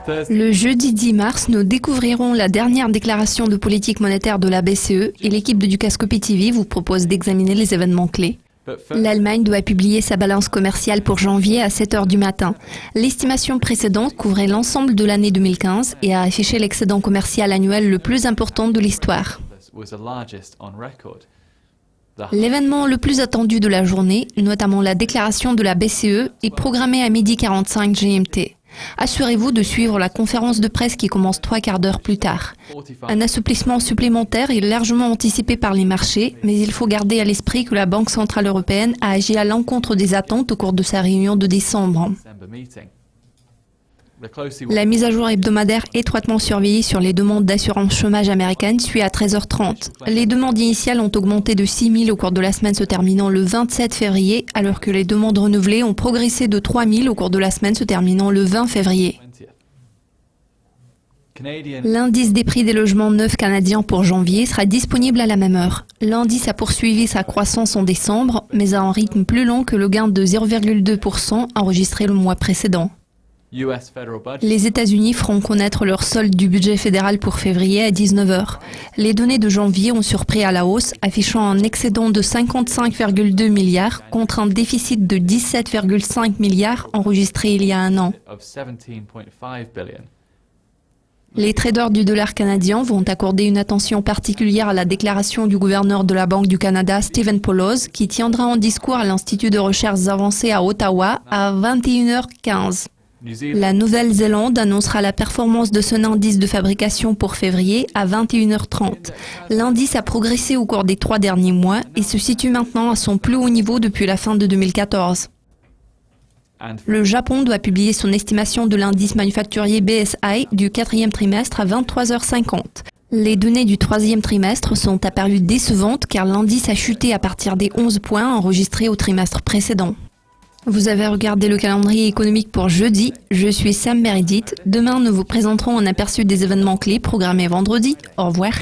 Le jeudi 10 mars, nous découvrirons la dernière déclaration de politique monétaire de la BCE et l'équipe de Dukascopy TV vous propose d'examiner les événements clés. L'Allemagne doit publier sa balance commerciale pour janvier à 7 h du matin. L'estimation précédente couvrait l'ensemble de l'année 2015 et a affiché l'excédent commercial annuel le plus important de l'histoire. L'événement le plus attendu de la journée, notamment la déclaration de la BCE, est programmé à 12h45 GMT. Assurez-vous de suivre la conférence de presse qui commence 3/4 d'heure plus tard. Un assouplissement supplémentaire est largement anticipé par les marchés, mais il faut garder à l'esprit que la Banque centrale européenne a agi à l'encontre des attentes au cours de sa réunion de décembre. La mise à jour hebdomadaire étroitement surveillée sur les demandes d'assurance chômage américaine suit à 13h30. Les demandes initiales ont augmenté de 6 000 au cours de la semaine se terminant le 27 février, alors que les demandes renouvelées ont progressé de 3 000 au cours de la semaine se terminant le 20 février. L'indice des prix des logements neufs canadiens pour janvier sera disponible à la même heure. L'indice a poursuivi sa croissance en décembre, mais à un rythme plus long que le gain de 0,2% enregistré le mois précédent. Les États-Unis feront connaître leur solde du budget fédéral pour février à 19 h. Les données de janvier ont surpris à la hausse, affichant un excédent de 55,2 milliards contre un déficit de 17,5 milliards enregistré il y a un an. Les traders du dollar canadien vont accorder une attention particulière à la déclaration du gouverneur de la Banque du Canada, Stephen Poloz, qui tiendra un discours à l'Institut de recherches avancées à Ottawa à 21h15. La Nouvelle-Zélande annoncera la performance de son indice de fabrication pour février à 21h30. L'indice a progressé au cours des 3 derniers mois et se situe maintenant à son plus haut niveau depuis la fin de 2014. Le Japon doit publier son estimation de l'indice manufacturier BSI du 4e trimestre à 23h50. Les données du 3e trimestre sont apparues décevantes car l'indice a chuté à partir des 11 points enregistrés au trimestre précédent. Vous avez regardé le calendrier économique pour jeudi. Je suis Sam Meredith. Demain, nous vous présenterons un aperçu des événements clés programmés vendredi. Au revoir.